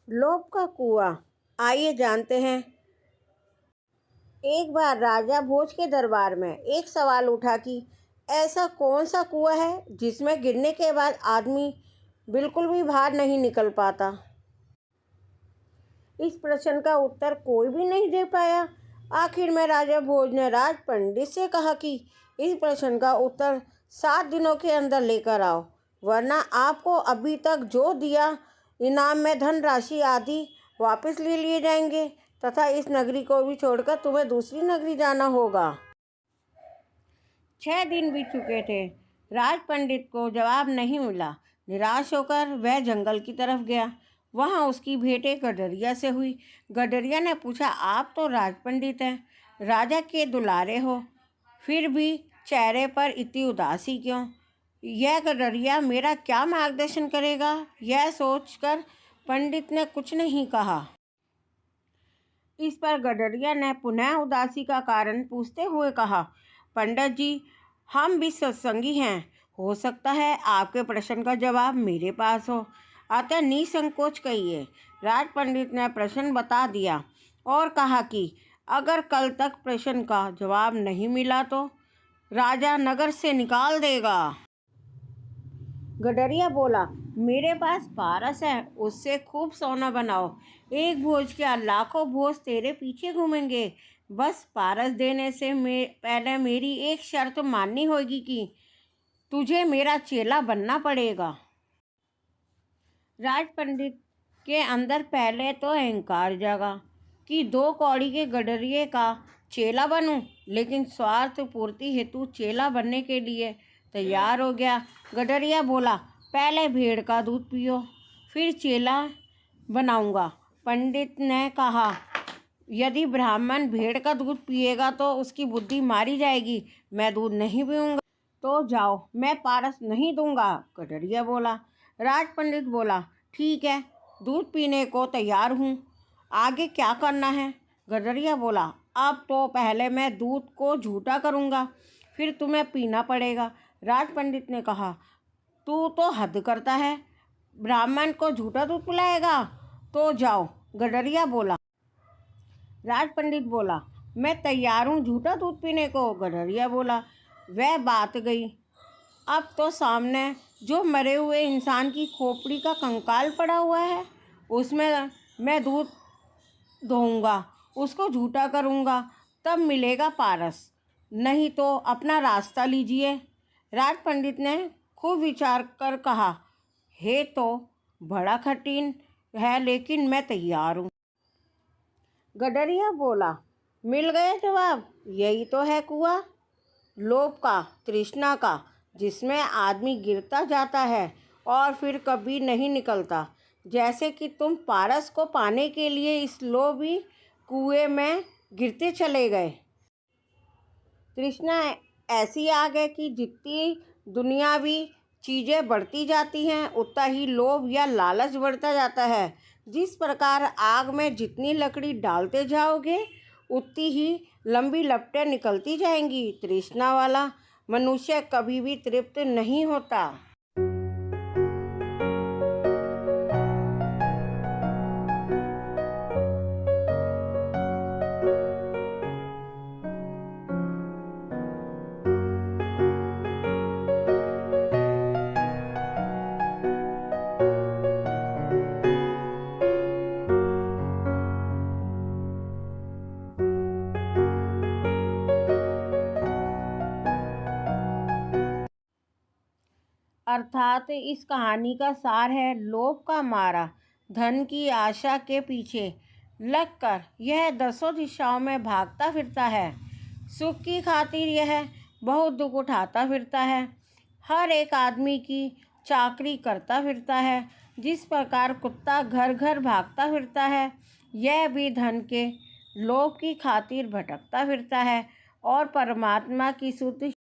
लोभ का कुआं। आइए जानते हैं। एक बार राजा भोज के दरबार में एक सवाल उठा कि ऐसा कौन सा कुआं है जिसमें गिरने के बाद आदमी बिल्कुल भी बाहर नहीं निकल पाता। इस प्रश्न का उत्तर कोई भी नहीं दे पाया। आखिर में राजा भोज ने राज पंडित से कहा कि इस प्रश्न का उत्तर 7 दिनों के अंदर लेकर आओ, वरना आपको अभी तक जो दिया इनाम में धनराशि आदि वापस ले लिए जाएंगे तथा इस नगरी को भी छोड़कर तुम्हें दूसरी नगरी जाना होगा। 6 दिन बीत चुके थे। राज पंडित को जवाब नहीं मिला। निराश होकर वह जंगल की तरफ गया। वहाँ उसकी भेंट एक गडरिया से हुई। गडरिया ने पूछा, आप तो राज पंडित हैं, राजा के दुलारे हो, फिर भी चेहरे पर इतनी उदासी क्यों? यह गडरिया मेरा क्या मार्गदर्शन करेगा? यह सोचकर पंडित ने कुछ नहीं कहा। इस पर गडरिया ने पुनः उदासी का कारण पूछते हुए कहा, पंडित जी, हम भी सत्संगी हैं, हो सकता है आपके प्रश्न का जवाब मेरे पास हो, अतः निसंकोच कहिए। राज पंडित ने प्रश्न बता दिया और कहा कि अगर कल तक प्रश्न का जवाब नहीं मिला तो राजा नगर से निकाल देगा। गडरिया बोला, मेरे पास पारस है, उससे खूब सोना बनाओ, एक भोज क्या लाखों भोज तेरे पीछे घूमेंगे। बस पारस देने से पहले मेरी एक शर्त माननी होगी कि तुझे मेरा चेला बनना पड़ेगा। राज पंडित के अंदर पहले तो अहंकार जागा कि 2 कौड़ी के गडरिये का चेला बनूं, लेकिन स्वार्थ पूर्ति हेतु चेला बनने के लिए तैयार हो गया। गडरिया बोला, पहले भेड़ का दूध पियो, फिर चेला बनाऊंगा। पंडित ने कहा, यदि ब्राह्मण भेड़ का दूध पिएगा तो उसकी बुद्धि मारी जाएगी, मैं दूध नहीं पीऊँगा। तो जाओ, मैं पारस नहीं दूंगा। गडरिया बोला। राज पंडित बोला, ठीक है, दूध पीने को तैयार हूँ, आगे क्या करना है? गडरिया बोला, अब तो पहले मैं दूध को झूठा करूँगा, फिर तुम्हें पीना पड़ेगा। राज पंडित ने कहा, तू तो हद करता है, ब्राह्मण को झूठा दूध पिलाएगा? तो जाओ। गडरिया बोला। राज पंडित बोला, मैं तैयार हूँ झूठा दूध पीने को। गडरिया बोला। वह बात गई। अब तो सामने जो मरे हुए इंसान की खोपड़ी का कंकाल पड़ा हुआ है, उसमें मैं दूध दूंगा, उसको झूठा करूँगा, तब मिलेगा पारस, नहीं तो अपना रास्ता लीजिए। राज पंडित ने खूब विचार कर कहा, हे तो बड़ा कठिन है, लेकिन मैं तैयार हूँ। गडरिया बोला, मिल गया जवाब, यही तो है कुआं, लोभ का, तृष्णा का, जिसमें आदमी गिरता जाता है और फिर कभी नहीं निकलता। जैसे कि तुम पारस को पाने के लिए इस लोभी कुएं में गिरते चले गए। तृष्णा ऐसी आग है कि जितनी दुनियावी चीज़ें बढ़ती जाती हैं, उतना ही लोभ या लालच बढ़ता जाता है। जिस प्रकार आग में जितनी लकड़ी डालते जाओगे, उतनी ही लंबी लपटें निकलती जाएंगी। तृष्णा वाला मनुष्य कभी भी तृप्त नहीं होता। अर्थात इस कहानी का सार है, लोभ का मारा धन की आशा के पीछे लगकर यह 10 दिशाओं में भागता फिरता है। सुख की खातिर यह बहुत दुख उठाता फिरता है, हर एक आदमी की चाकरी करता फिरता है। जिस प्रकार कुत्ता घर घर भागता फिरता है, यह भी धन के लोभ की खातिर भटकता फिरता है और परमात्मा की शुद्ध